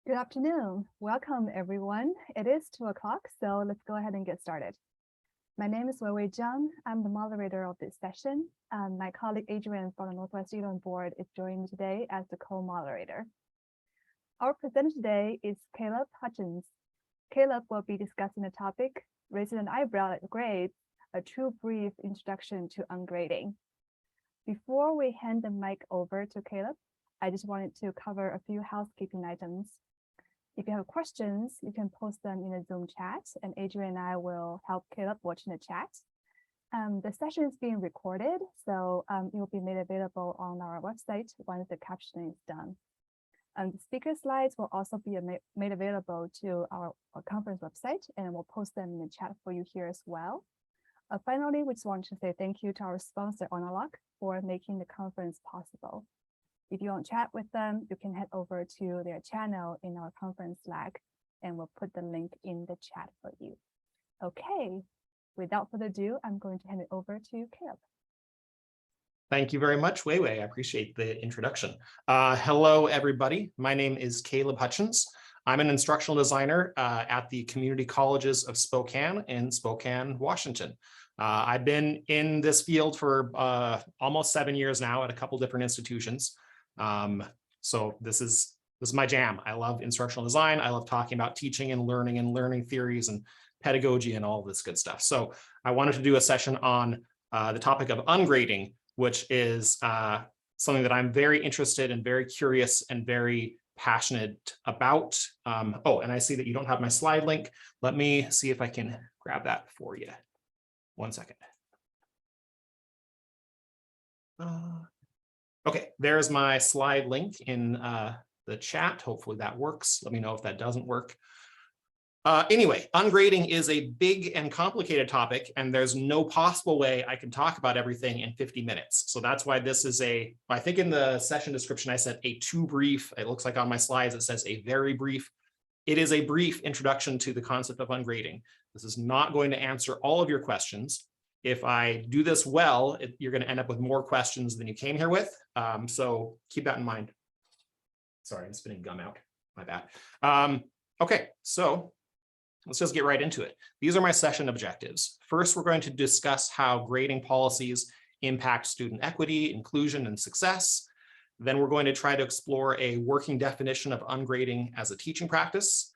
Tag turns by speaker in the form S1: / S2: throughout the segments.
S1: Good afternoon. Welcome, everyone. It is 2 o'clock, so let's go ahead and get started. My name is Weiwei Zhang. I'm the moderator of this session. My colleague Adrian from the Northwest Eastern Board is joining me today as the co-moderator. Our presenter today is Caleb Hutchins. Caleb will be discussing the topic, Raising an Eyebrow at Grades, a true brief introduction to ungrading. Before we hand the mic over to Caleb, I just wanted to cover a few housekeeping items. If you have questions, you can post them in the Zoom chat, and Adrian and I will help Caleb watching the chat. The session is being recorded, so it will be made available on our website once the captioning is done. The speaker slides will also be made available to our conference website, and we'll post them in the chat for you here as well. Finally, we just want to say thank you to our sponsor, Onalog, for making the conference possible. If you want to chat with them, you can head over to their channel in our conference Slack, and we'll put the link in the chat for you. Okay, without further ado, I'm going to hand it over to Caleb.
S2: Thank you very much, Weiwei. I appreciate the introduction. Hello, everybody. My name is Caleb Hutchins. I'm an instructional designer at the Community Colleges of Spokane in Spokane, Washington. I've been in this field for almost 7 years now at a couple different institutions. So this is my jam. I love instructional design. I love talking about teaching and learning theories and pedagogy and all this good stuff. So I wanted to do a session on the topic of ungrading, which is something that I'm very interested and very curious and very passionate about. Oh, and I see that you don't have my slide link. Let me see if I can grab that for you. 1 second. Okay, there's my slide link in the chat. Hopefully that works. Let me know if that doesn't work. Anyway, ungrading is a big and complicated topic, and there's no possible way I can talk about everything in 50 minutes. So that's why this is I think in the session description, I said a too brief. It looks like on my slides, it says a very brief. It is a brief introduction to the concept of ungrading. This is not going to answer all of your questions. If I do this well, you're going to end up with more questions than you came here with. So keep that in mind. Sorry, I'm spitting gum out. My bad. Okay, so let's just get right into it. These are my session objectives. First, we're going to discuss how grading policies impact student equity, inclusion, and success. Then we're going to try to explore a working definition of ungrading as a teaching practice.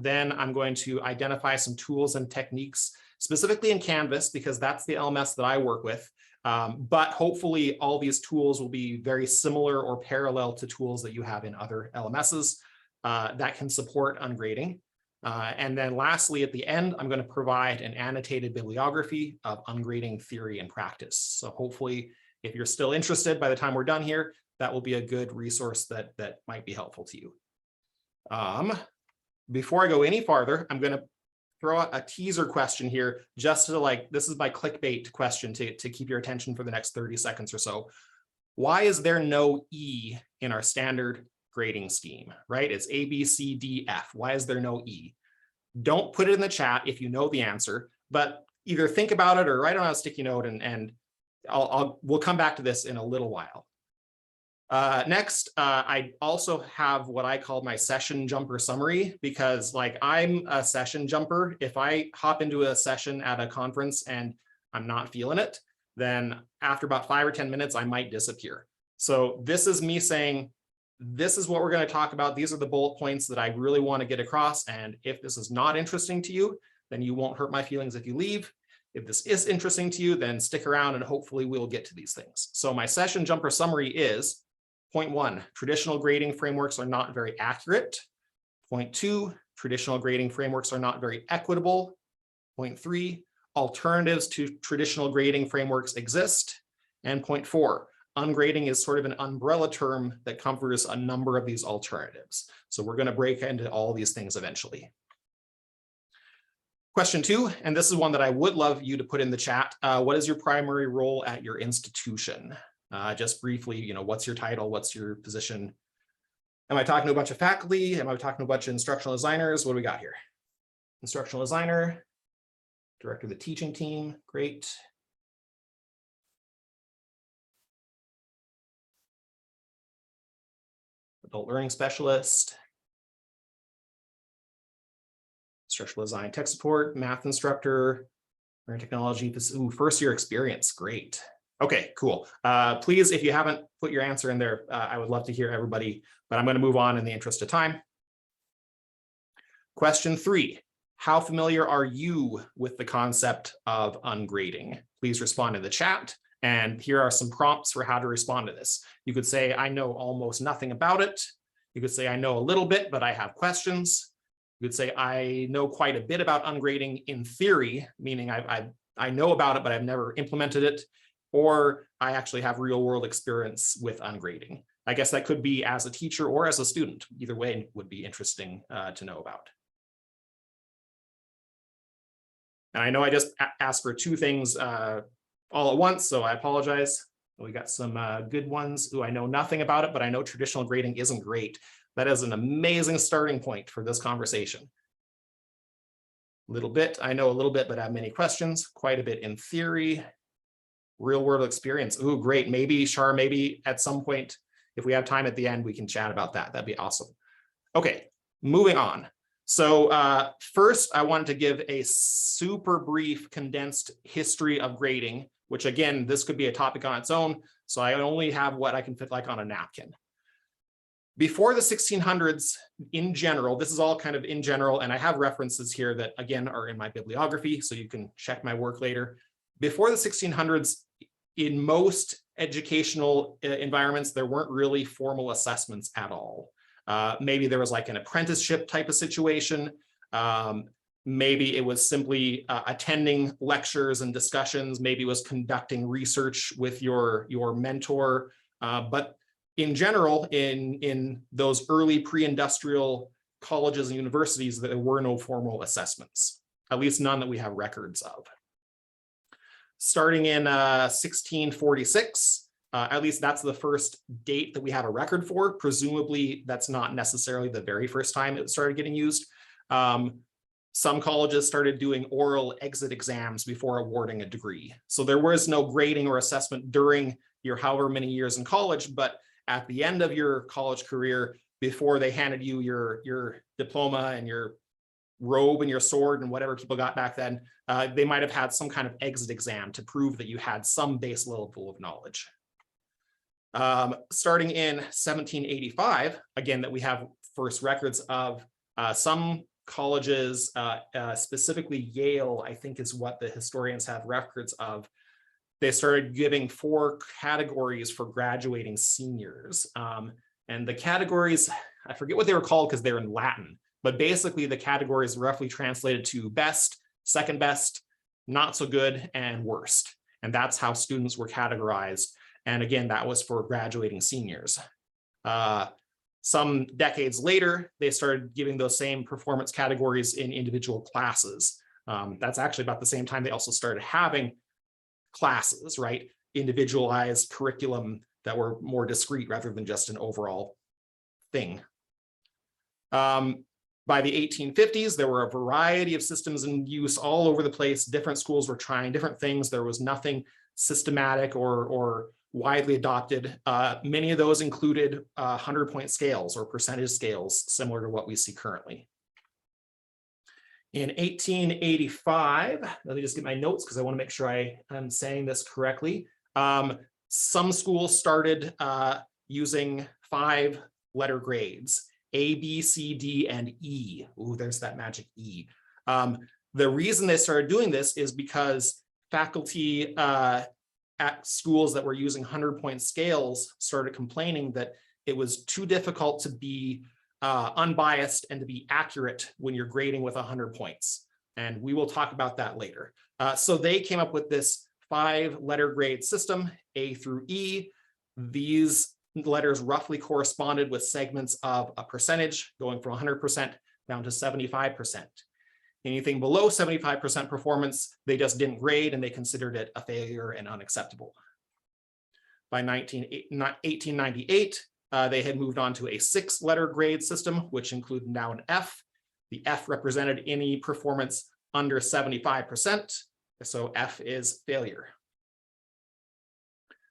S2: Then I'm going to identify some tools and techniques, specifically in Canvas, because that's the LMS that I work with. But hopefully all these tools will be very similar or parallel to tools that you have in other LMSs that can support ungrading. And then lastly, at the end, I'm going to provide an annotated bibliography of ungrading theory and practice. So hopefully, if you're still interested by the time we're done here, that will be a good resource that might be helpful to you. Before I go any farther, I'm going to throw out a teaser question here, just to this is my clickbait question to keep your attention for the next 30 seconds or so. Why is there no E in our standard grading scheme, right? It's A, B, C, D, F. Why is there no E? Don't put it in the chat if you know the answer, but either think about it or write it on a sticky note, and we'll come back to this in a little while. Next, I also have what I call my session jumper summary, because I'm a session jumper. If I hop into a session at a conference and I'm not feeling it, then after about 5 or 10 minutes, I might disappear. So this is me saying, this is what we're going to talk about. These are the bullet points that I really want to get across. And if this is not interesting to you, then you won't hurt my feelings if you leave. If this is interesting to you, then stick around and hopefully we'll get to these things. So my session jumper summary is: Point 1, traditional grading frameworks are not very accurate. Point 2, traditional grading frameworks are not very equitable. Point 3, alternatives to traditional grading frameworks exist. And point 4, ungrading is sort of an umbrella term that covers a number of these alternatives. So we're going to break into all these things eventually. Question 2, and this is one that I would love you to put in the chat. What is your primary role at your institution? Just briefly, what's your title? What's your position? Am I talking to a bunch of faculty? Am I talking to a bunch of instructional designers? What do we got here? Instructional designer, director of the teaching team. Great. Adult learning specialist. Structural design, tech support, math instructor, technology, first year experience, great. Okay, cool. Please, if you haven't put your answer in there, I would love to hear everybody, but I'm going to move on in the interest of time. Question 3, how familiar are you with the concept of ungrading? Please respond in the chat. And here are some prompts for how to respond to this. You could say, I know almost nothing about it. You could say, I know a little bit, but I have questions. You could say, I know quite a bit about ungrading in theory, meaning I know about it, but I've never implemented it. Or I actually have real world experience with ungrading. I guess that could be as a teacher or as a student. Either way would be interesting to know about. And I know I just asked for 2 things all at once, so I apologize. We got some good ones. Ooh, I know nothing about it, but I know traditional grading isn't great. That is an amazing starting point for this conversation. Little bit, I know a little bit, but I have many questions. Quite a bit in theory. Real world experience. Ooh, great. Maybe, Shar, maybe at some point, if we have time at the end, we can chat about that. That'd be awesome. Okay, moving on. So first, I wanted to give a super brief condensed history of grading, which again, this could be a topic on its own. So I only have what I can fit like on a napkin. Before the 1600s, in general, this is all kind of in general, and I have references here that again are in my bibliography, so you can check my work later. Before the 1600s, in most educational environments, there weren't really formal assessments at all. Maybe there was like an apprenticeship type of situation. Maybe it was simply attending lectures and discussions. Maybe it was conducting research with your mentor. But in general, in those early pre-industrial colleges and universities, there were no formal assessments, at least none that we have records of. Starting in 1646, at least that's the first date that we have a record for. Presumably, that's not necessarily the very first time it started getting used. Some colleges started doing oral exit exams before awarding a degree. So there was no grading or assessment during your however many years in college, but at the end of your college career, before they handed you your diploma and your robe and your sword and whatever people got back then, they might have had some kind of exit exam to prove that you had some base level of knowledge. Starting in 1785, again, that we have first records of some colleges, specifically Yale, I think is what the historians have records of. They started giving 4 categories for graduating seniors. And the categories, I forget what they were called because they're in Latin, but basically the categories roughly translated to best, second best, not so good, and worst. And that's how students were categorized. And again, that was for graduating seniors. Some decades later, they started giving those same performance categories in individual classes. That's actually about the same time they also started having classes, right? Individualized curriculum that were more discrete rather than just an overall thing. By the 1850s, there were a variety of systems in use all over the place. Different schools were trying different things. There was nothing systematic or widely adopted. Many of those included 100-point scales or percentage scales, similar to what we see currently. In 1885, let me just get my notes because I want to make sure I'm saying this correctly. Some schools started using 5-letter grades, A, B, C, D, and E. Ooh, there's that magic E. The reason they started doing this is because faculty at schools that were using 100-point scales started complaining that it was too difficult to be unbiased and to be accurate when you're grading with 100 points. And we will talk about that later. So they came up with this 5-letter grade system, A through E. These letters roughly corresponded with segments of a percentage, going from 100% down to 75%. Anything below 75% performance, they just didn't grade and they considered it a failure and unacceptable. By 1898, they had moved on to a 6-letter grade system, which included now an F. The F represented any performance under 75%. So F is failure.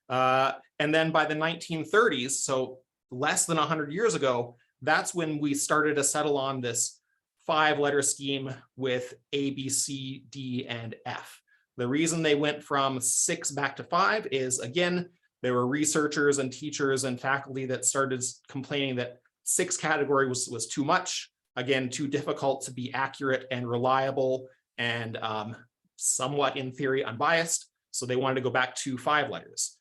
S2: And then by the 1930s, so less than 100 years ago, that's when we started to settle on this 5-letter scheme with A, B, C, D, and F. The reason they went from 6 back to 5 is, again, there were researchers and teachers and faculty that started complaining that 6 category was too much, again, too difficult to be accurate and reliable and somewhat, in theory, unbiased. So they wanted to go back to 5 letters.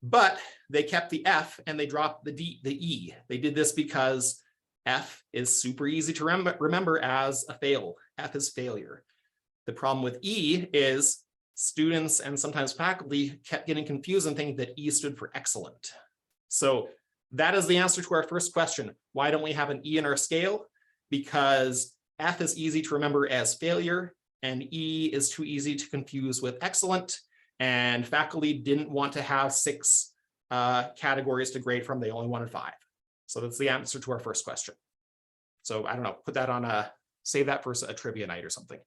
S2: But they kept the F and they dropped the E. They did this because F is super easy to remember as a fail. F is failure. The problem with E is students and sometimes faculty kept getting confused and thinking that E stood for excellent. So that is the answer to our first question. Why don't we have an E in our scale? Because F is easy to remember as failure and E is too easy to confuse with excellent. And faculty didn't want to have 6 categories to grade from. They only wanted 5. So that's the answer to our first question. So I don't know, put that on save that for a trivia night or something.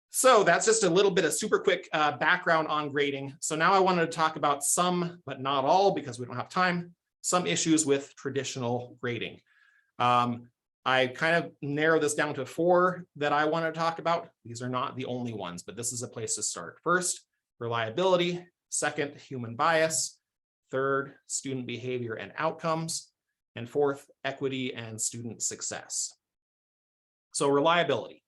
S2: So that's just a little bit of super quick background on grading. So now I wanted to talk about some, but not all, because we don't have time, some issues with traditional grading. I kind of narrow this down to 4 that I want to talk about. These are not the only ones, but this is a place to start. First, reliability. Second, human bias. Third, student behavior and outcomes. And fourth, equity and student success. So reliability.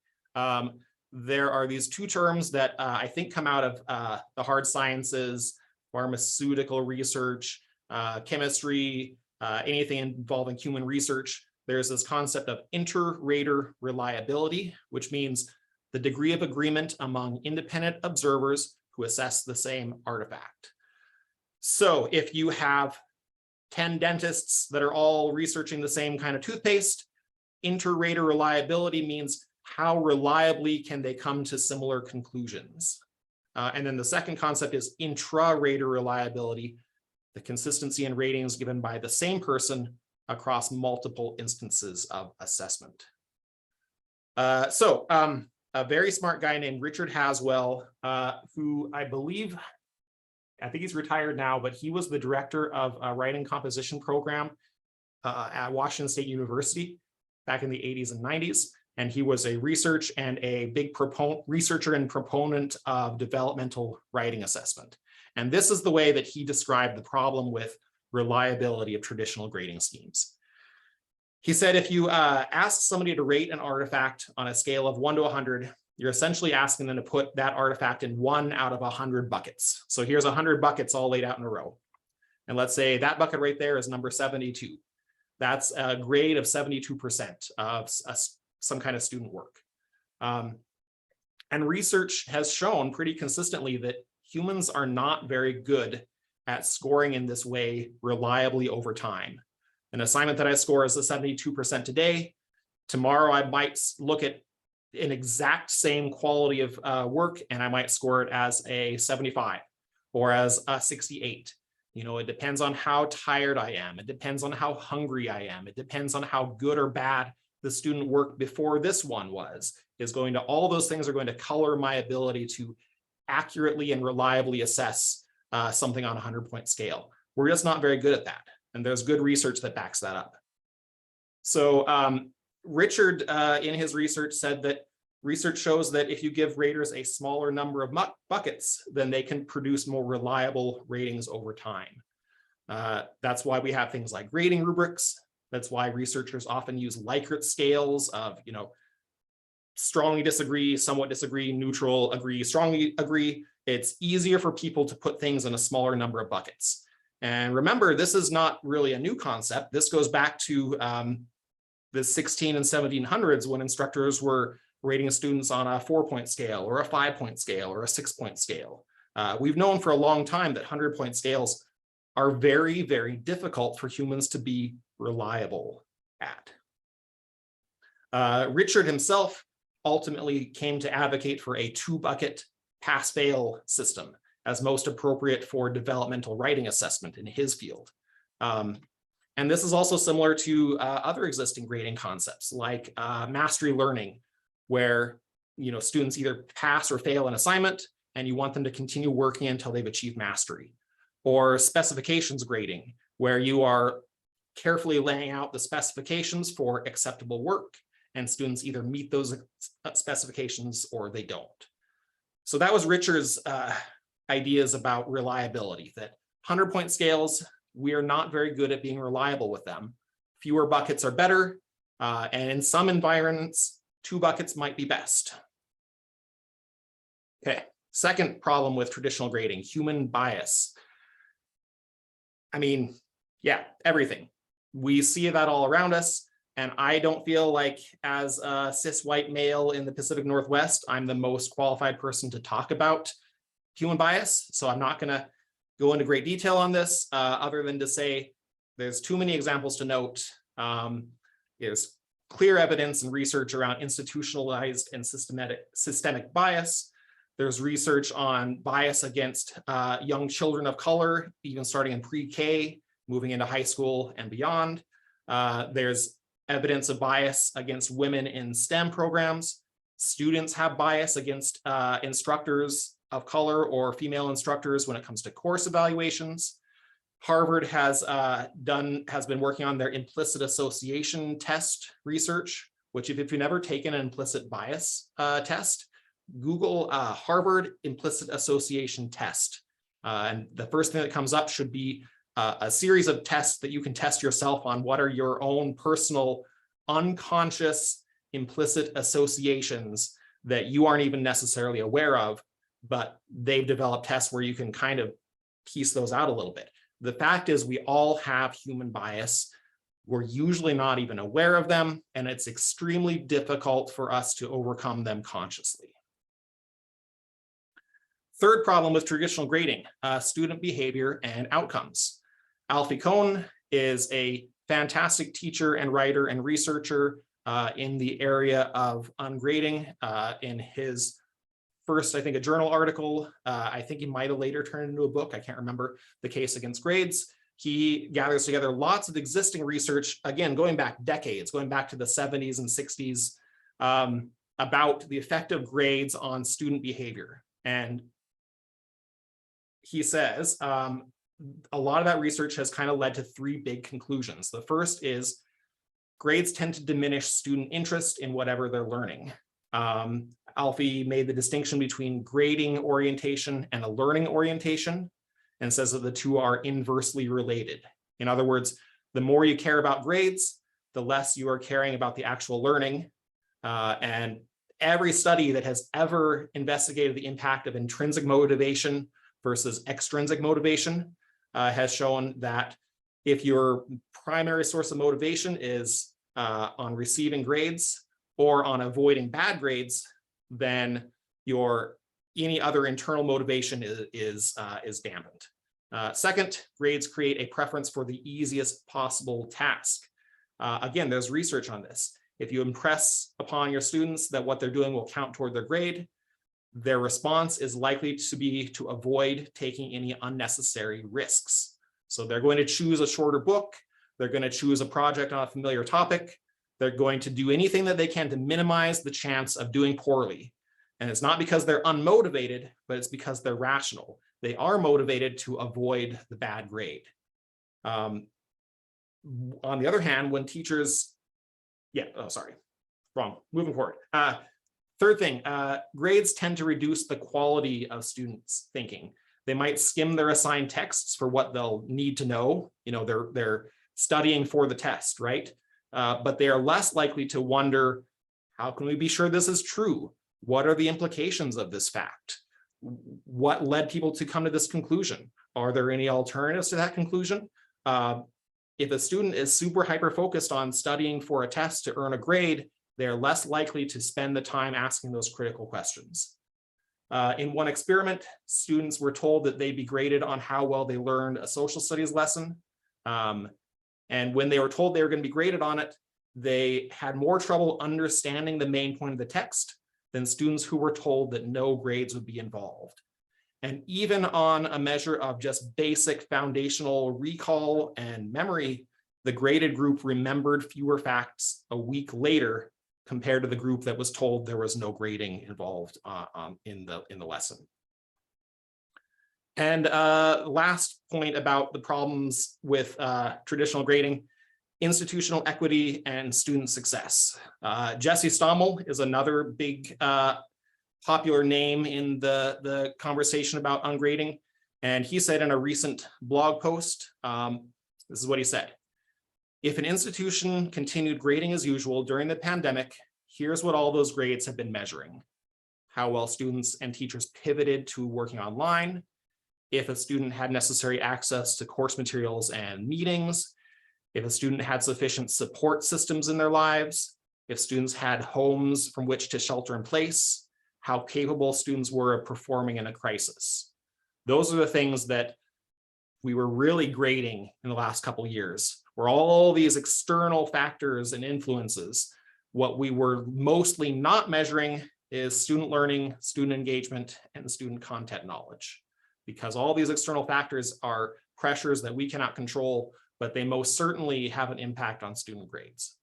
S2: There are these 2 terms that I think come out of the hard sciences, pharmaceutical research, chemistry, anything involving human research. There's this concept of inter-rater reliability, which means the degree of agreement among independent observers who assess the same artifact. So if you have 10 dentists that are all researching the same kind of toothpaste, inter-rater reliability means how reliably can they come to similar conclusions. And then the second concept is intra-rater reliability, the consistency in ratings given by the same person across multiple instances of assessment. A very smart guy named Richard Haswell, who I think he's retired now, but he was the director of a writing composition program at Washington State University back in the 80s and 90s. And he was a researcher and proponent of developmental writing assessment. And this is the way that he described the problem with reliability of traditional grading schemes. He said, if you ask somebody to rate an artifact on a scale of 1 to 100, you're essentially asking them to put that artifact in 1 out of 100 buckets. So here's 100 buckets all laid out in a row. And let's say that bucket right there is number 72. That's a grade of 72% of some kind of student work. And research has shown pretty consistently that humans are not very good at scoring in this way reliably over time. An assignment that I score is a 72% today. Tomorrow I might look at an exact same quality of work and I might score it as a 75 or as a 68. You know, it depends on how tired I am. It depends on how hungry I am. It depends on how good or bad the student work before this one was. All those things are going to color my ability to accurately and reliably assess something on a 100-point scale. We're just not very good at that. And there's good research that backs that up. So Richard, in his research, said that research shows that if you give raters a smaller number of buckets, then they can produce more reliable ratings over time. That's why we have things like grading rubrics. That's why researchers often use Likert scales of, strongly disagree, somewhat disagree, neutral, agree, strongly agree. It's easier for people to put things in a smaller number of buckets. And remember, this is not really a new concept. This goes back to the 16 and 1700s when instructors were rating students on a 4-point scale or a 5-point scale or a 6-point scale. We've known for a long time that 100-point scales are very, very difficult for humans to be reliable at. Richard himself ultimately came to advocate for a 2-bucket pass-fail system as most appropriate for developmental writing assessment in his field. And this is also similar to other existing grading concepts like mastery learning, where students either pass or fail an assignment and you want them to continue working until they've achieved mastery. Or specifications grading, where you are carefully laying out the specifications for acceptable work and students either meet those specifications or they don't. So that was Richard's ideas about reliability, that 100-point scales, we are not very good at being reliable with them. Fewer buckets are better, and in some environments, 2 buckets might be best. Okay, second problem with traditional grading, human bias. I mean, yeah, everything. We see that all around us, and I don't feel like as a cis white male in the Pacific Northwest, I'm the most qualified person to talk about human bias. So I'm not gonna go into great detail on this, other than to say there's too many examples to note. There's clear evidence and research around institutionalized and systemic bias. There's research on bias against young children of color, even starting in pre-K, moving into high school and beyond. There's evidence of bias against women in STEM programs. Students have bias against instructors of color or female instructors when it comes to course evaluations. Harvard has been working on their implicit association test research, which if you've never taken an implicit bias test, Google Harvard implicit association test. And the first thing that comes up should be a series of tests that you can test yourself on what are your own personal unconscious implicit associations that you aren't even necessarily aware of, but they've developed tests where you can kind of piece those out a little bit. The fact is we all have human bias. We're usually not even aware of them, and it's extremely difficult for us to overcome them consciously. Third problem with traditional grading, student behavior and outcomes. Alfie Cone is a fantastic teacher and writer and researcher in the area of ungrading. In his first, I think, a journal article, I think he might have later turned into a book, I can't remember, The Case Against Grades. He gathers together lots of existing research, again, going back decades, going back to the 70s and 60s, about the effect of grades on student behavior. And he says, a lot of that research has kind of led to 3 big conclusions. The first is grades tend to diminish student interest in whatever they're learning. Alfie made the distinction between grading orientation and a learning orientation, and says that the 2 are inversely related. In other words, the more you care about grades, the less you are caring about the actual learning. And every study that has ever investigated the impact of intrinsic motivation versus extrinsic motivation has shown that if your primary source of motivation is on receiving grades or on avoiding bad grades, then your any other internal motivation is dampened. Second, grades create a preference for the easiest possible task. Again, there's research on this. If you impress upon your students that what they're doing will count toward their grade, their response is likely to be to avoid taking any unnecessary risks. So they're going to choose a shorter book. They're going to choose a project on a familiar topic. They're going to do anything that they can to minimize the chance of doing poorly. And it's not because they're unmotivated, but it's because they're rational. They are motivated to avoid the bad grade. On the other hand, when teachers, moving forward. Third thing, grades tend to reduce the quality of students' thinking. They might skim their assigned texts for what they'll need to know. You know, they're studying for the test, right? But they are less likely to wonder, how can we be sure this is true? What are the implications of this fact? What led people to come to this conclusion? Are there any alternatives to that conclusion? If a student is super hyper-focused on studying for a test to earn a grade, they're less likely to spend the time asking those critical questions. In one experiment, students were told that they'd be graded on how well they learned a social studies lesson. And when they were told they were going to be graded on it, they had more trouble understanding the main point of the text than students who were told that no grades would be involved. And even on a measure of just basic foundational recall and memory, the graded group remembered fewer facts a week later compared to the group that was told there was no grading involved in the lesson. And last point about the problems with traditional grading, institutional equity and student success. Jesse Stommel is another big popular name in the conversation about ungrading. And he said in a recent blog post, this is what he said: if an institution continued grading as usual during the pandemic, here's what all those grades have been measuring: how well students and teachers pivoted to working online, if a student had necessary access to course materials and meetings, if a student had sufficient support systems in their lives, if students had homes from which to shelter in place, how capable students were of performing in a crisis. Those are the things that we were really grading in the last couple of years, where all these external factors and influences. What we were mostly not measuring is student learning, student engagement, and student content knowledge, because all these external factors are pressures that we cannot control, but they most certainly have an impact on student grades.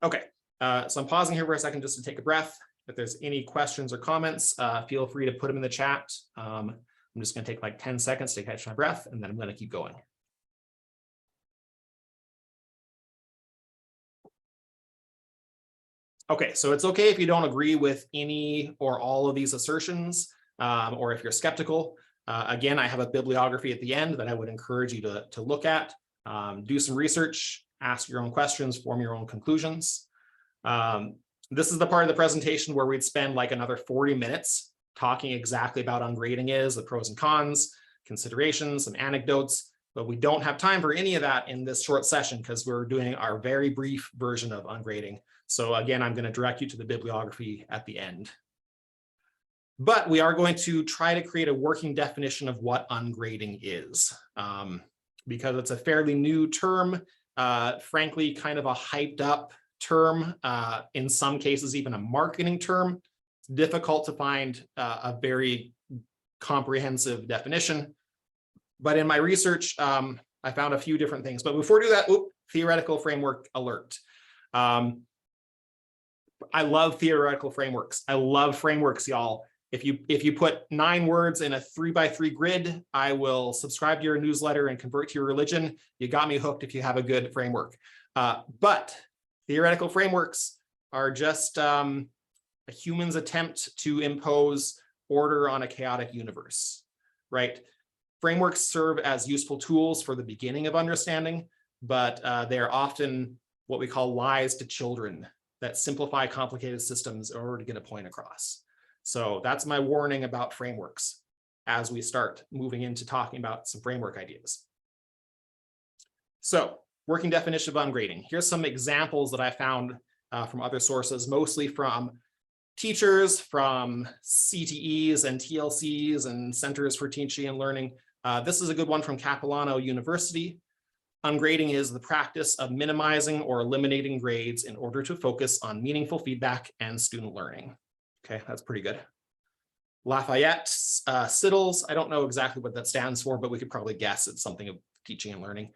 S2: Okay, so I'm pausing here for a second just to take a breath. If there's any questions or comments, feel free to put them in the chat. I'm just going to take like 10 seconds to catch my breath, and then I'm going to keep going. Okay, so it's okay if you don't agree with any or all of these assertions, or if you're skeptical. Again, I have a bibliography at the end that I would encourage you to look at, do some research, ask your own questions, form your own conclusions. This is the part of the presentation where we'd spend like another 40 minutes talking exactly about ungrading is, the pros and cons, considerations, some anecdotes, but we don't have time for any of that in this short session because we're doing our very brief version of ungrading. So again, I'm going to direct you to the bibliography at the end. But we are going to try to create a working definition of what ungrading is, because it's a fairly new term, frankly, kind of a hyped up term, in some cases, even a marketing term. It's difficult to find a very comprehensive definition. But in my research, I found a few different things. But before we do that, theoretical framework alert. I love theoretical frameworks. I love frameworks, y'all. If you put 9 words in a 3x3 grid, I will subscribe to your newsletter and convert to your religion. You got me hooked if you have a good framework. But theoretical frameworks are just a human's attempt to impose order on a chaotic universe, right? Frameworks serve as useful tools for the beginning of understanding, but they are often what we call lies to children that simplify complicated systems in order to get a point across. So that's my warning about frameworks as we start moving into talking about some framework ideas. So, working definition of ungrading. Here's some examples that I found from other sources, mostly from teachers, from CTEs and TLCs and Centers for Teaching and Learning. This is a good one from Capilano University. Ungrading is the practice of minimizing or eliminating grades in order to focus on meaningful feedback and student learning. Okay, that's pretty good. Lafayette, Siddles, I don't know exactly what that stands for, but we could probably guess it's something of teaching and learning.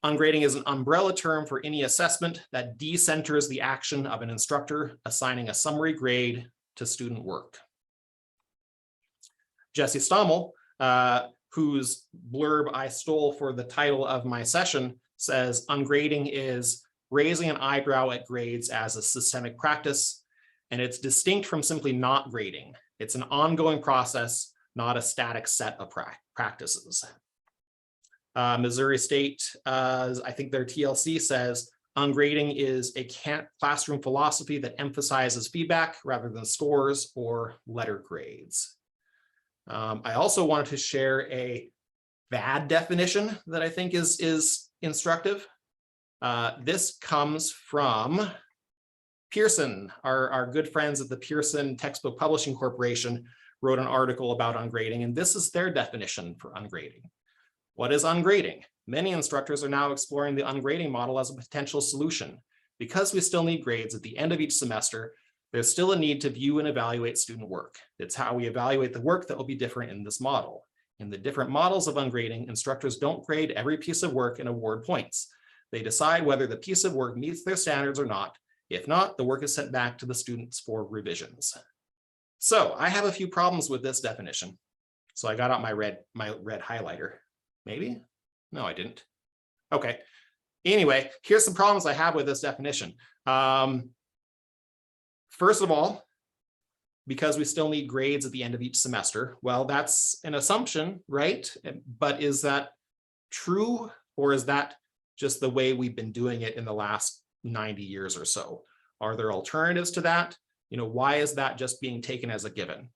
S2: Ungrading is an umbrella term for any assessment that decenters the action of an instructor assigning a summary grade to student work. Jesse Stommel, whose blurb I stole for the title of my session, says ungrading is raising an eyebrow at grades as a systemic practice, and it's distinct from simply not grading. It's an ongoing process, not a static set of practices. Missouri State, I think their TLC says, ungrading is a classroom philosophy that emphasizes feedback rather than scores or letter grades. I also wanted to share a bad definition that I think is instructive. This comes from Pearson. Our good friends at the Pearson Textbook Publishing Corporation wrote an article about ungrading, and this is their definition for ungrading. What is ungrading? Many instructors are now exploring the ungrading model as a potential solution. Because we still need grades at the end of each semester, there's still a need to view and evaluate student work. It's how we evaluate the work that will be different in this model. In the different models of ungrading, instructors don't grade every piece of work and award points. They decide whether the piece of work meets their standards or not. If not, the work is sent back to the students for revisions. So I have a few problems with this definition. So I got out my red highlighter. Maybe? No, I didn't. Okay. Anyway, here's some problems I have with this definition. First of all, because we still need grades at the end of each semester, well, that's an assumption, right? But is that true, or is that just the way we've been doing it in the last 90 years or so? Are there alternatives to that? Why is that just being taken as a given?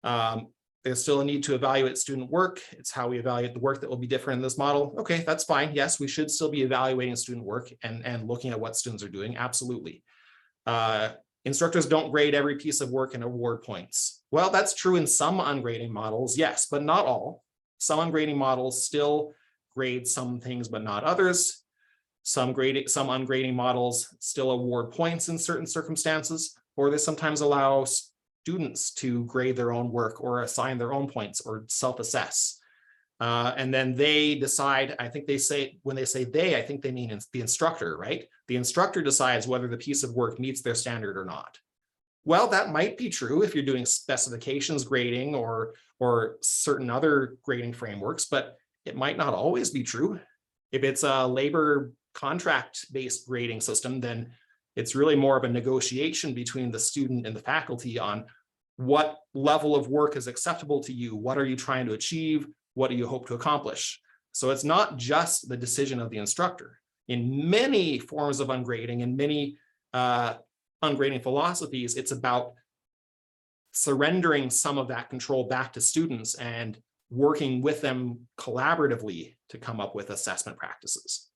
S2: There's still a need to evaluate student work. It's how we evaluate the work that will be different in this model. Okay, that's fine. Yes, we should still be evaluating student work and looking at what students are doing. Absolutely. Instructors don't grade every piece of work and award points. Well, that's true in some ungrading models, yes, but not all. Some ungrading models still grade some things, but not others. Some ungrading models still award points in certain circumstances, or they sometimes allow students to grade their own work or assign their own points or self-assess. And then they decide, I think they say, when they say they, I think they mean the instructor, right? The instructor decides whether the piece of work meets their standard or not. Well, that might be true if you're doing specifications grading or certain other grading frameworks, but it might not always be true. If it's a labor contract-based grading system, then it's really more of a negotiation between the student and the faculty on what level of work is acceptable to you. What are you trying to achieve? What do you hope to accomplish? So it's not just the decision of the instructor. In many forms of ungrading and many ungrading philosophies, it's about surrendering some of that control back to students and working with them collaboratively to come up with assessment practices.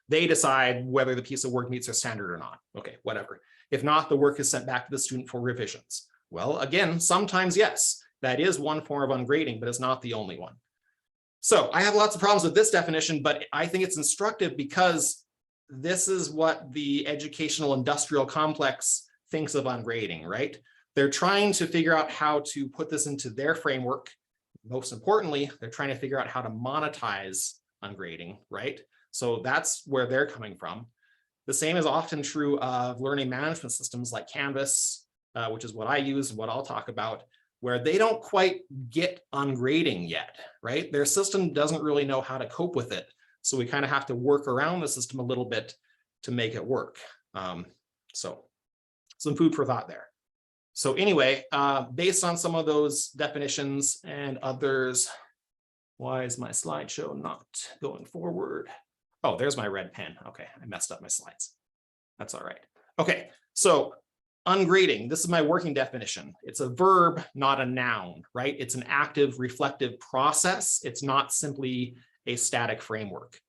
S2: They decide whether the piece of work meets their standard or not. Okay, whatever. If not, the work is sent back to the student for revisions. Well, again, sometimes yes, that is one form of ungrading, but it's not the only one. So I have lots of problems with this definition, but I think it's instructive because this is what the educational industrial complex thinks of ungrading, right? They're trying to figure out how to put this into their framework. Most importantly, they're trying to figure out how to monetize ungrading, right? So that's where they're coming from. The same is often true of learning management systems like Canvas, which is what I use and what I'll talk about, where they don't quite get ungrading yet, right? Their system doesn't really know how to cope with it. So we kind of have to work around the system a little bit to make it work. So some food for thought there. So anyway, based on some of those definitions and others, why is my slideshow not going forward? Oh, there's my red pen. Okay, I messed up my slides. That's all right. Okay, so ungrading, this is my working definition. It's a verb, not a noun, right? It's an active, reflective process. It's not simply a static framework.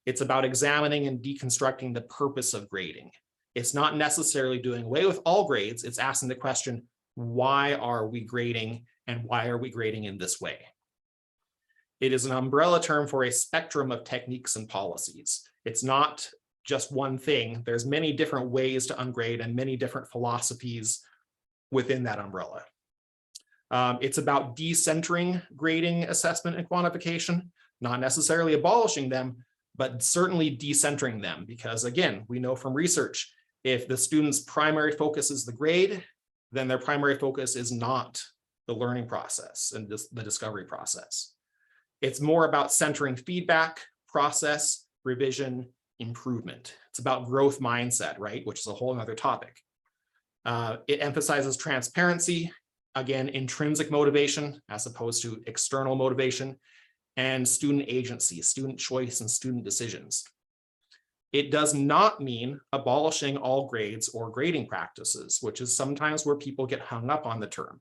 S2: It's about examining and deconstructing the purpose of grading. It's not necessarily doing away with all grades. It's asking the question, why are we grading and why are we grading in this way? It is an umbrella term for a spectrum of techniques and policies. It's not just one thing. There's many different ways to ungrade and many different philosophies within that umbrella. It's about decentering grading, assessment, and quantification, not necessarily abolishing them, but certainly decentering them. Because again, we know from research, if the student's primary focus is the grade, then their primary focus is not the learning process and the discovery process. It's more about centering feedback, process, revision, improvement. It's about growth mindset, right? Which is a whole other topic. It emphasizes transparency, again, intrinsic motivation as opposed to external motivation, and student agency, student choice, and student decisions. It does not mean abolishing all grades or grading practices, which is sometimes where people get hung up on the term.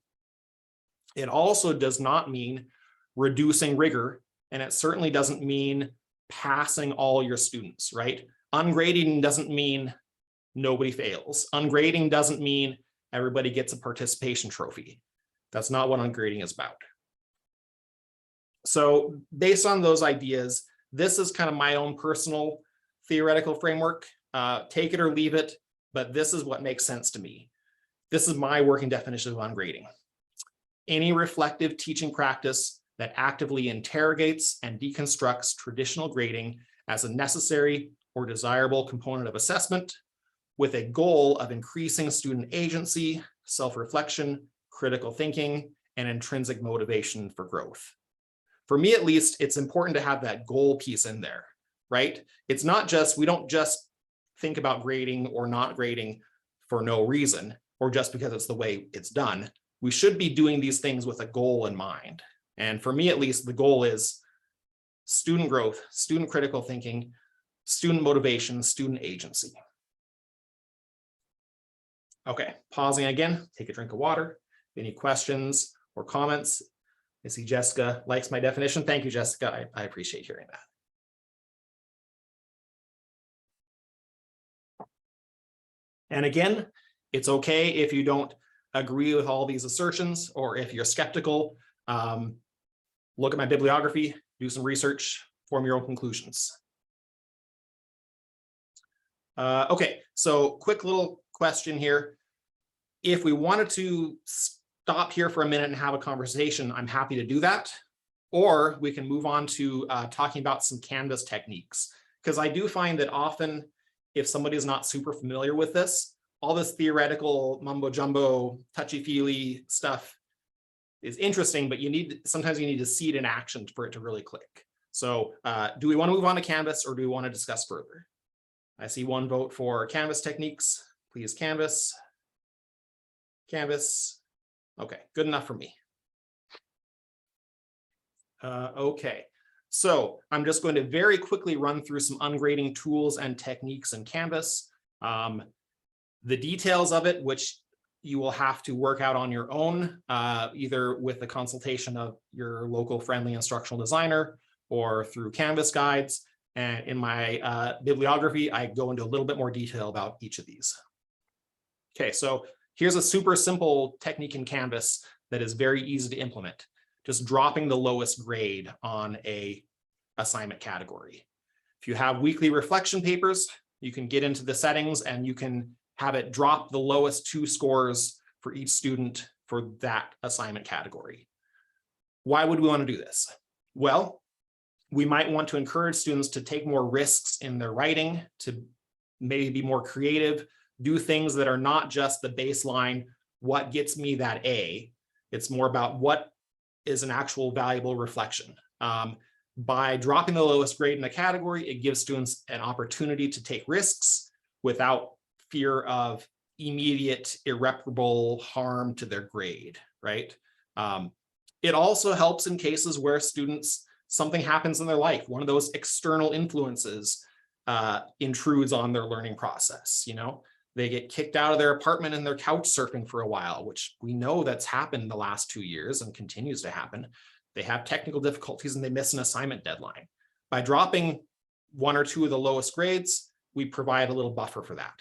S2: It also does not mean reducing rigor, and it certainly doesn't mean passing all your students, right? Ungrading doesn't mean nobody fails. Ungrading doesn't mean everybody gets a participation trophy. That's not what ungrading is about. So based on those ideas, this is kind of my own personal theoretical framework. Take it or leave it, but this is what makes sense to me. This is my working definition of ungrading. Any reflective teaching practice that actively interrogates and deconstructs traditional grading as a necessary or desirable component of assessment with a goal of increasing student agency, self-reflection, critical thinking, and intrinsic motivation for growth. for me at least, it's important to have that goal piece in there, right? It's not just, we don't just think about grading or not grading for no reason, or just because it's the way it's done. We should be doing these things with a goal in mind. And for me, at least, the goal is student growth, student critical thinking, student motivation, student agency. Okay, pausing again, take a drink of water. Any questions or comments? I see Jessica likes my definition. Thank you, Jessica. I appreciate hearing that. And again, it's okay if you don't agree with all these assertions, or if you're skeptical, look at my bibliography, do some research, form your own conclusions. Okay, so quick little question here. If we wanted to stop here for a minute and have a conversation, I'm happy to do that. Or we can move on to talking about some Canvas techniques, because I do find that often if somebody is not super familiar with this, all this theoretical mumbo jumbo, touchy-feely stuff is interesting, but sometimes you need to see it in action for it to really click. So do we want to move on to Canvas, or do we want to discuss further? I see one vote for Canvas techniques. Please, Canvas. Canvas. Okay, good enough for me. Okay, so I'm just going to very quickly run through some ungrading tools and techniques in Canvas. The details of it, which you will have to work out on your own, either with the consultation of your local friendly instructional designer or through Canvas guides. And in my bibliography, I go into a little bit more detail about each of these. Okay, so here's a super simple technique in Canvas that is very easy to implement. Just dropping the lowest grade on a assignment category. If you have weekly reflection papers, you can get into the settings and you can have it drop the lowest 2 scores for each student for that assignment category. Why would we want to do this? Well, we might want to encourage students to take more risks in their writing, to maybe be more creative, do things that are not just the baseline, what gets me that A. It's more about what is an actual valuable reflection. By dropping the lowest grade in a category, it gives students an opportunity to take risks without fear of immediate irreparable harm to their grade, right? It also helps in cases where something happens in their life. One of those external influences intrudes on their learning process. You know, they get kicked out of their apartment and they're couch surfing for a while, which we know that's happened the last 2 years and continues to happen. They have technical difficulties and they miss an assignment deadline. By dropping 1 or 2 of the lowest grades, we provide a little buffer for that.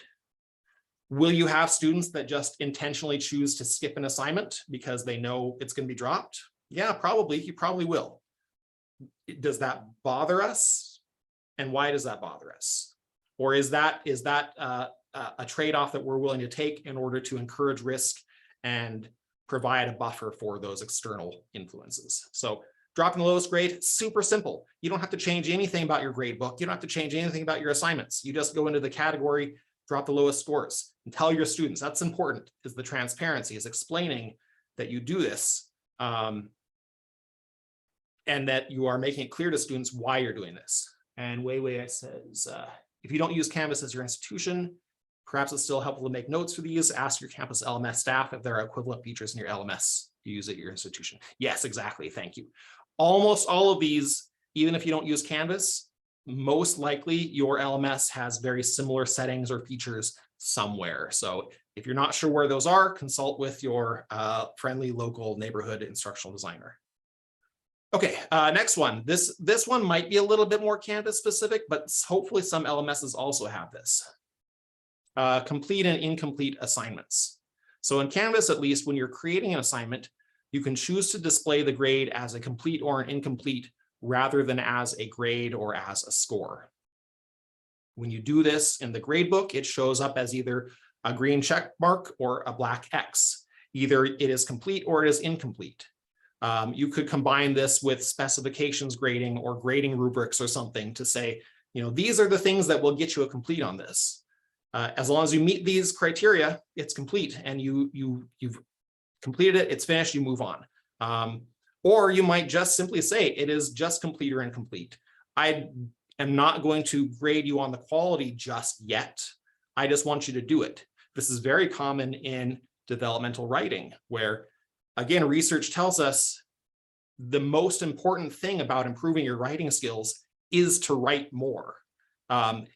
S2: Will you have students that just intentionally choose to skip an assignment because they know it's going to be dropped? Yeah, probably. You probably will. Does that bother us? And why does that bother us? Or is that a trade-off that we're willing to take in order to encourage risk and provide a buffer for those external influences? So dropping the lowest grade, super simple. You don't have to change anything about your grade book. You don't have to change anything about your assignments. You just go into the category, drop the lowest scores, and tell your students. That's important, is the transparency, is explaining that you do this and that you are making it clear to students why you're doing this. And Wei says, if you don't use Canvas as your institution, perhaps it's still helpful to make notes for these. Ask your campus LMS staff if there are equivalent features in your LMS you use at your institution. Yes, exactly. Thank you. Almost all of these, even if you don't use Canvas, most likely your LMS has very similar settings or features somewhere. So if you're not sure where those are, consult with your friendly local neighborhood instructional designer. Okay, next one. This one might be a little bit more Canvas specific, but hopefully some LMSs also have this. Complete and incomplete assignments. So in Canvas, at least, when you're creating an assignment, you can choose to display the grade as a complete or an incomplete rather than as a grade or as a score. When you do this in the grade book, it shows up as either a green check mark or a black X. Either it is complete or it is incomplete. You could combine this with specifications grading or grading rubrics or something to say, you know, these are the things that will get you a complete on this. As long as you meet these criteria, it's complete and you've completed it, it's finished, you move on. Or you might just simply say it is just complete or incomplete. I am not going to grade you on the quality just yet. I just want you to do it. This is very common in developmental writing, where, again, research tells us the most important thing about improving your writing skills is to write more.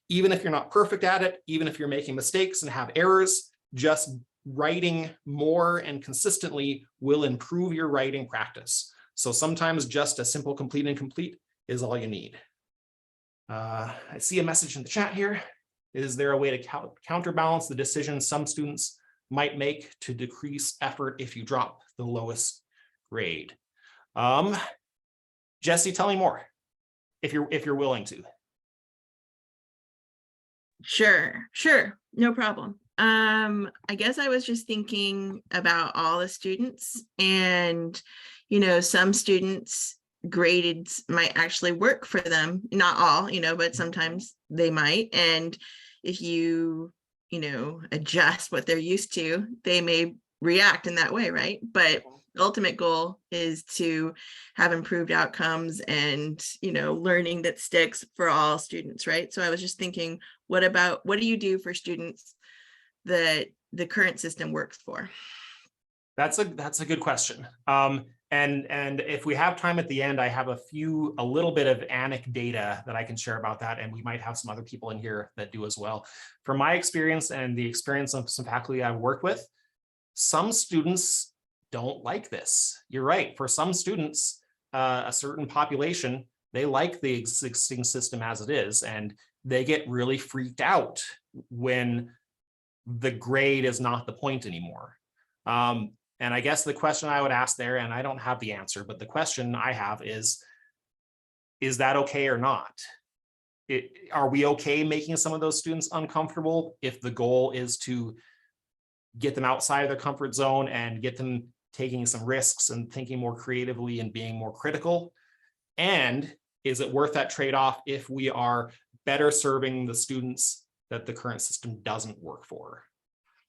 S2: Even if you're not perfect at it, even if you're making mistakes and have errors, just writing more and consistently will improve your writing practice. So sometimes just a simple complete and incomplete is all you need. I see a message in the chat here. Is there a way to counterbalance the decision some students might make to decrease effort if you drop the lowest grade? Jesse, tell me more if you're willing to.
S3: Sure, no problem. I guess I was just thinking about all the students, and some students graded might actually work for them, not all, but sometimes they might. And if you adjust what they're used to, they may react in that way, right? But the ultimate goal is to have improved outcomes and learning that sticks for all students, right? So I was just thinking, what do you do for students that the current system works for?
S2: That's a good question. And if we have time at the end, I have a little bit of anecdata that I can share about that, and we might have some other people in here that do as well. From my experience and the experience of some faculty I've worked with, some students don't like this. You're right. For some students, a certain population, they like the existing system as it is, and they get really freaked out when the grade is not the point anymore. And I guess the question I would ask there, and I don't have the answer, but the question I have is that okay or not? Are we okay making some of those students uncomfortable if the goal is to get them outside of their comfort zone and get them taking some risks and thinking more creatively and being more critical? And is it worth that trade-off if we are better serving the students that the current system doesn't work for?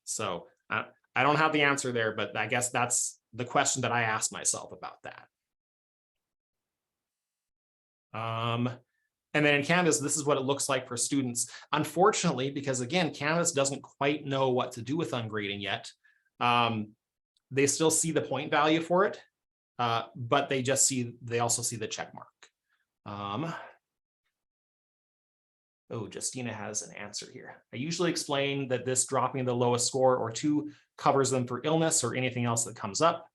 S2: So I don't have the answer there, but I guess that's the question that I asked myself about that. And then in Canvas, this is what it looks like for students. Unfortunately, because again, Canvas doesn't quite know what to do with ungrading yet. They still see the point value for it, but they also see the check mark. Oh, Justina has an answer here. I usually explain that this dropping the lowest score or 2 covers them for illness or anything else that comes up.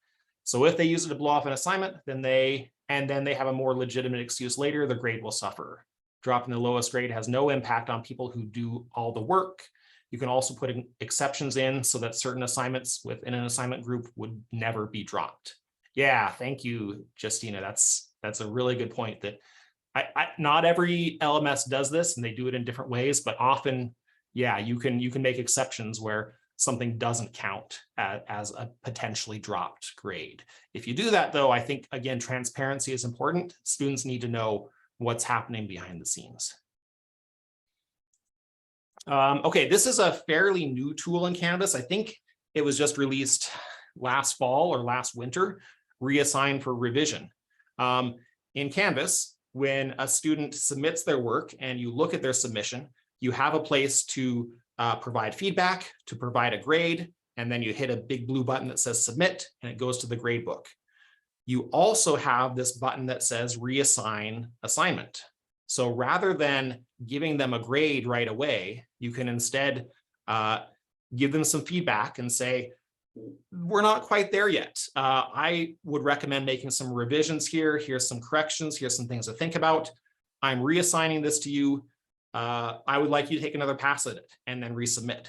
S2: So if they use it to blow off an assignment, then they have a more legitimate excuse later, the grade will suffer. Dropping the lowest grade has no impact on people who do all the work. You can also put exceptions in so that certain assignments within an assignment group would never be dropped. Yeah, thank you, Justina. That's a really good point. That not every LMS does this, and they do it in different ways, but often, yeah, you can make exceptions where something doesn't count as a potentially dropped grade. If you do that, though, I think, again, transparency is important. Students need to know what's happening behind the scenes. Okay, this is a fairly new tool in Canvas. I think it was just released last fall or last winter, Reassigned for revision. In Canvas, when a student submits their work and you look at their submission, you have a place to provide feedback, to provide a grade, and then you hit a big blue button that says submit, and it goes to the grade book. You also have this button that says reassign assignment. So rather than giving them a grade right away, you can instead give them some feedback and say, we're not quite there yet. I would recommend making some revisions here. Here's some corrections. Here's some things to think about. I'm reassigning this to you. I would like you to take another pass at it and then resubmit.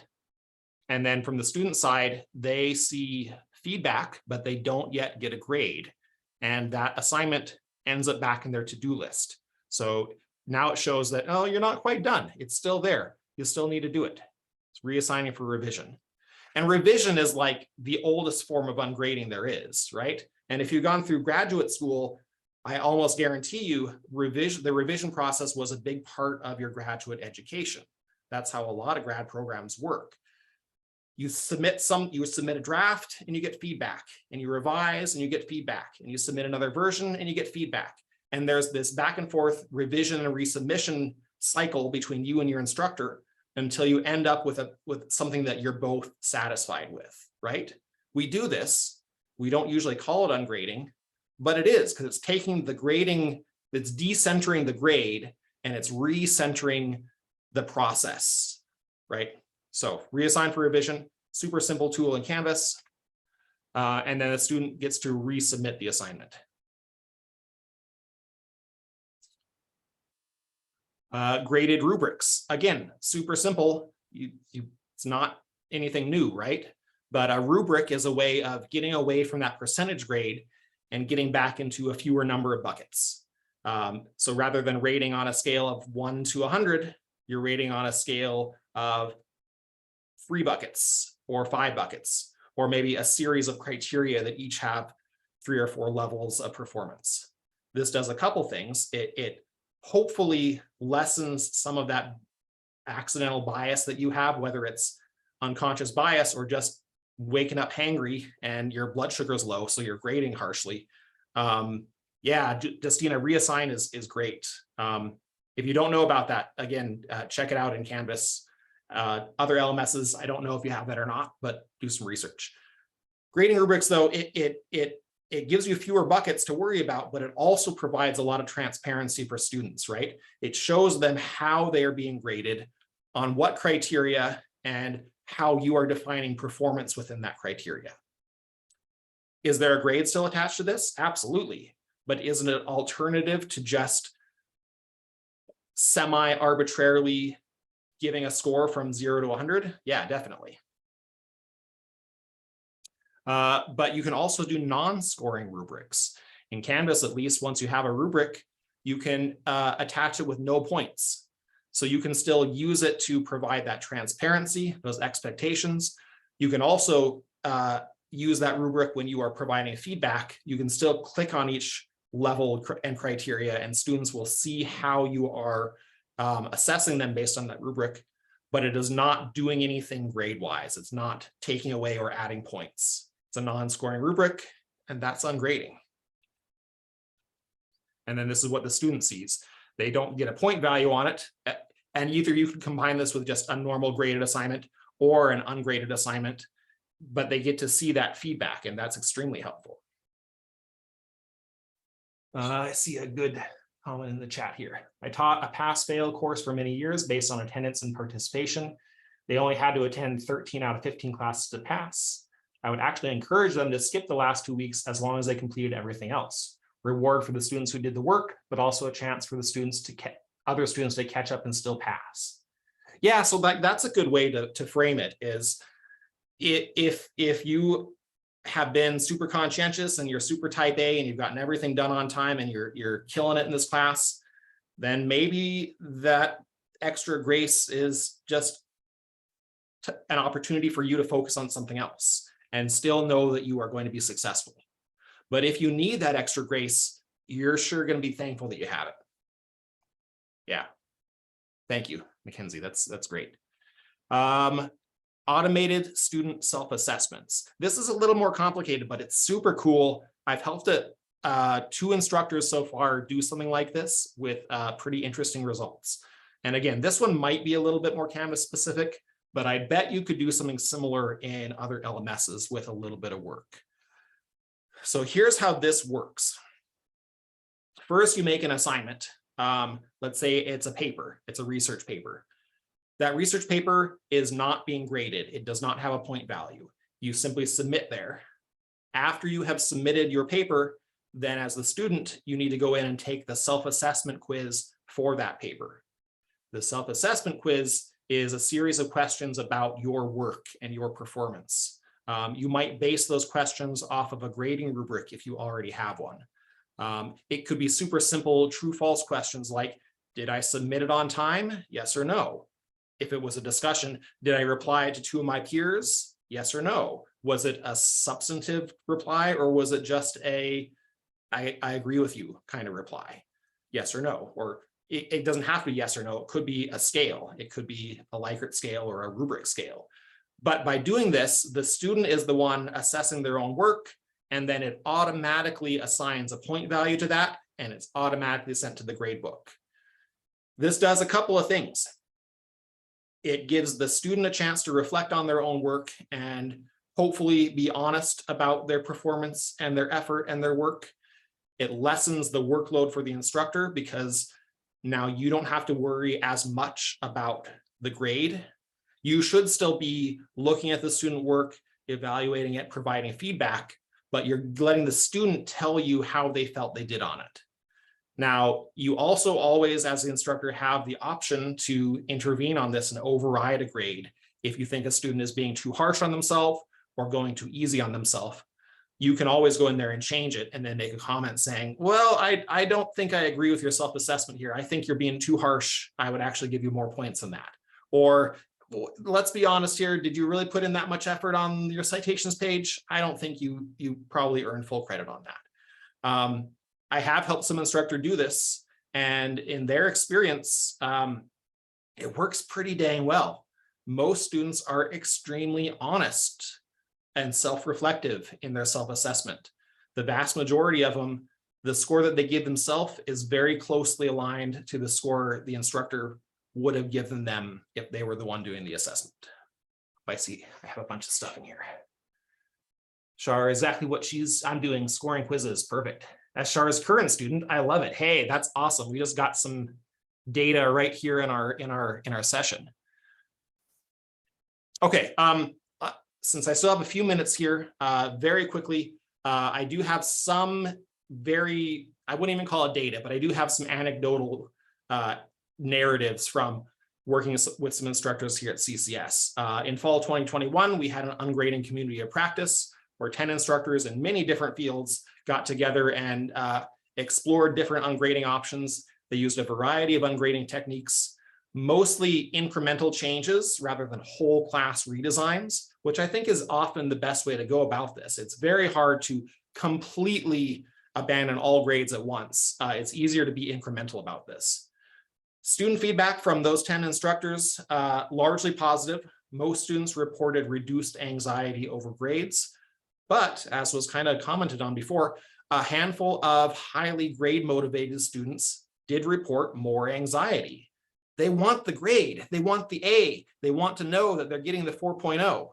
S2: And then from the student side, they see feedback, but they don't yet get a grade. And that assignment ends up back in their to-do list. So now it shows that, oh, you're not quite done. It's still there. You still need to do it. It's reassigning for revision. And revision is like the oldest form of ungrading there is, right? And if you've gone through graduate school, I almost guarantee you the revision process was a big part of your graduate education. That's how a lot of grad programs work. You submit a draft and you get feedback, and you revise and you get feedback, and you submit another version and you get feedback. And there's this back and forth revision and resubmission cycle between you and your instructor until you end up with something that you're both satisfied with, right? We do this. We don't usually call it ungrading, but it is, because it's taking the grading, it's decentering the grade and it's recentering the process, right? So reassign for revision, super simple tool in Canvas. And then the student gets to resubmit the assignment. Graded rubrics, again, super simple. It's not anything new, right? But a rubric is a way of getting away from that percentage grade and getting back into a fewer number of buckets. So rather than rating on a scale of 1 to 100, you're rating on a scale of 3 buckets or 5 buckets, or maybe a series of criteria that each have 3 or 4 levels of performance. This does a couple things. It hopefully lessens some of that accidental bias that you have, whether it's unconscious bias or just waking up hangry and your blood sugar is low, so you're grading harshly. Yeah, Justina, Reassign is great. If you don't know about that, again, check it out in Canvas. Other LMSs, I don't know if you have that or not, but do some research. Grading rubrics, though, it gives you fewer buckets to worry about, but it also provides a lot of transparency for students, right? It shows them how they are being graded, on what criteria, and how you are defining performance within that criteria. Is there a grade still attached to this? Absolutely. But isn't it an alternative to just semi-arbitrarily giving a score from 0 to 100? Yeah, definitely. But you can also do non-scoring rubrics. In Canvas, at least, once you have a rubric, you can attach it with no points. So you can still use it to provide that transparency, those expectations. You can also use that rubric when you are providing feedback. You can still click on each level and criteria, and students will see how you are assessing them based on that rubric, but it is not doing anything grade-wise. It's not taking away or adding points. It's a non-scoring rubric, and that's ungrading. And then this is what the student sees. They don't get a point value on it. And either you could combine this with just a normal graded assignment or an ungraded assignment, but they get to see that feedback, and that's extremely helpful. I see a good comment in the chat here. I taught a pass-fail course for many years based on attendance and participation. They only had to attend 13 out of 15 classes to pass. I would actually encourage them to skip the last 2 weeks as long as they completed everything else. Reward for the students who did the work, but also a chance for the students to other students to catch up and still pass. Yeah, so that's a good way to frame it, is if you have been super conscientious and you're super type A and you've gotten everything done on time and you're killing it in this class, then maybe that extra grace is just an opportunity for you to focus on something else and still know that you are going to be successful. But if you need that extra grace, you're sure going to be thankful that you have it. Yeah. Thank you, Mackenzie. That's great. Automated student self-assessments. This is a little more complicated, but it's super cool. I've helped 2 instructors so far do something like this with pretty interesting results. And again, this one might be a little bit more Canvas specific, but I bet you could do something similar in other LMSs with a little bit of work. So here's how this works. First, you make an assignment. Let's say it's a paper, it's a research paper. That research paper is not being graded. It does not have a point value. You simply submit there. After you have submitted your paper, then as the student, you need to go in and take the self-assessment quiz for that paper. The self-assessment quiz is a series of questions about your work and your performance. You might base those questions off of a grading rubric if you already have one. It could be super simple true-false questions like, did I submit it on time? Yes or no? If it was a discussion, did I reply to 2 of my peers? Yes or no? Was it a substantive reply, or was it just a, I agree with you kind of reply? Yes or no? Or it doesn't have to be yes or no. It could be a scale. It could be a Likert scale or a rubric scale. But by doing this, the student is the one assessing their own work, and then it automatically assigns a point value to that, and it's automatically sent to the grade book. This does a couple of things. It gives the student a chance to reflect on their own work and hopefully be honest about their performance and their effort and their work. It lessens the workload for the instructor because now you don't have to worry as much about the grade. You should still be looking at the student work, evaluating it, providing feedback, but you're letting the student tell you how they felt they did on it. Now, you also always, as the instructor, have the option to intervene on this and override a grade if you think a student is being too harsh on themselves or going too easy on themselves. You can always go in there and change it and then make a comment saying, well, I don't think I agree with your self-assessment here. I think you're being too harsh. I would actually give you more points than that. Or let's be honest here, did you really put in that much effort on your citations page? I don't think you probably earned full credit on that. I have helped some instructor do this, and in their experience, it works pretty dang well. Most students are extremely honest and self-reflective in their self-assessment. The vast majority of them, the score that they give themselves is very closely aligned to the score the instructor would have given them if they were the one doing the assessment. I see, I have a bunch of stuff in here. Shar, exactly what I'm doing, scoring quizzes, perfect. As Shar's current student, I love it. Hey, that's awesome. We just got some data right here in our session. Okay, since I still have a few minutes here, very quickly, I do have some I wouldn't even call it data, but I do have some anecdotal narratives from working with some instructors here at CCS. In fall 2021, we had an ungrading community of practice where 10 instructors in many different fields got together and explored different ungrading options. They used a variety of ungrading techniques, mostly incremental changes rather than whole class redesigns, which I think is often the best way to go about this. It's very hard to completely abandon all grades at once. It's easier to be incremental about this. Student feedback from those 10 instructors, largely positive. Most students reported reduced anxiety over grades, but as was kind of commented on before, a handful of highly grade motivated students did report more anxiety. They want the grade, they want the A, they want to know that they're getting the 4.0.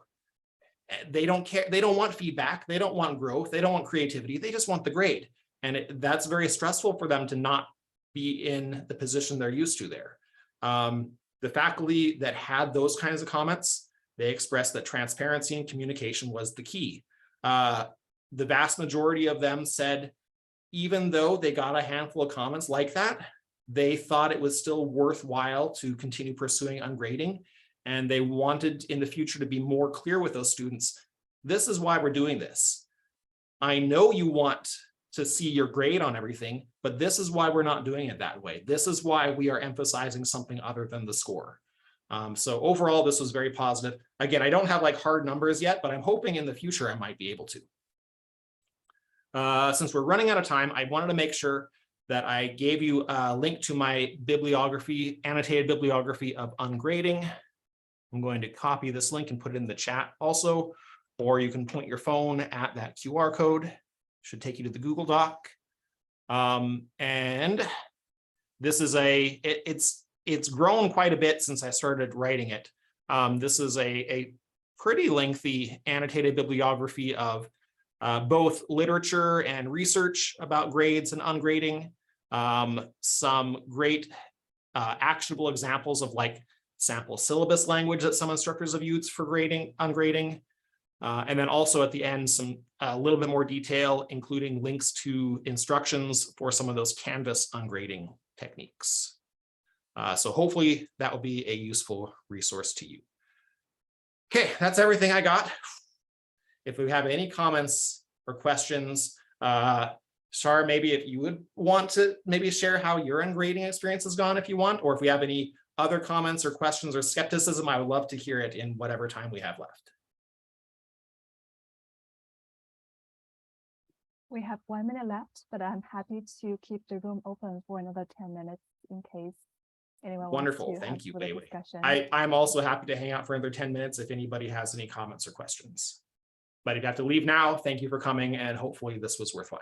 S2: They don't care, they don't want feedback, they don't want growth, they don't want creativity, they just want the grade. And that's very stressful for them to not be in the position they're used to there. The faculty that had those kinds of comments, they expressed that transparency and communication was the key. The vast majority of them said, even though they got a handful of comments like that, they thought it was still worthwhile to continue pursuing ungrading, and they wanted in the future to be more clear with those students. This is why we're doing this. I know you want to see your grade on everything, but this is why we're not doing it that way. This is why we are emphasizing something other than the score. So overall, this was very positive. Again, I don't have like hard numbers yet, but I'm hoping in the future I might be able to. Since we're running out of time, I wanted to make sure that I gave you a link to my bibliography, annotated bibliography of ungrading. I'm going to copy this link and put it in the chat also, or you can point your phone at that QR code. Should take you to the Google Doc. And this is it's grown quite a bit since I started writing it. This is a pretty lengthy annotated bibliography of both literature and research about grades and ungrading. Some great actionable examples of like sample syllabus language that some instructors have used for ungrading. And then also at the end, a little bit more detail, including links to instructions for some of those Canvas ungrading techniques. So hopefully that will be a useful resource to you. Okay, that's everything I got. If we have any comments or questions, Shar, maybe if you would want to maybe share how your ungrading experience has gone if you want, or if we have any other comments or questions or skepticism, I would love to hear it in whatever time we have left.
S1: We have 1 minute left, but I'm happy to keep the room open for another 10 minutes in case anyone
S2: Wonderful.
S1: wants to
S2: Thank
S1: have
S2: you,
S1: further
S2: Bailey.
S1: discussion.
S2: I'm also happy to hang out for another 10 minutes if anybody has any comments or questions. But if you have to leave now, thank you for coming, and hopefully this was worthwhile.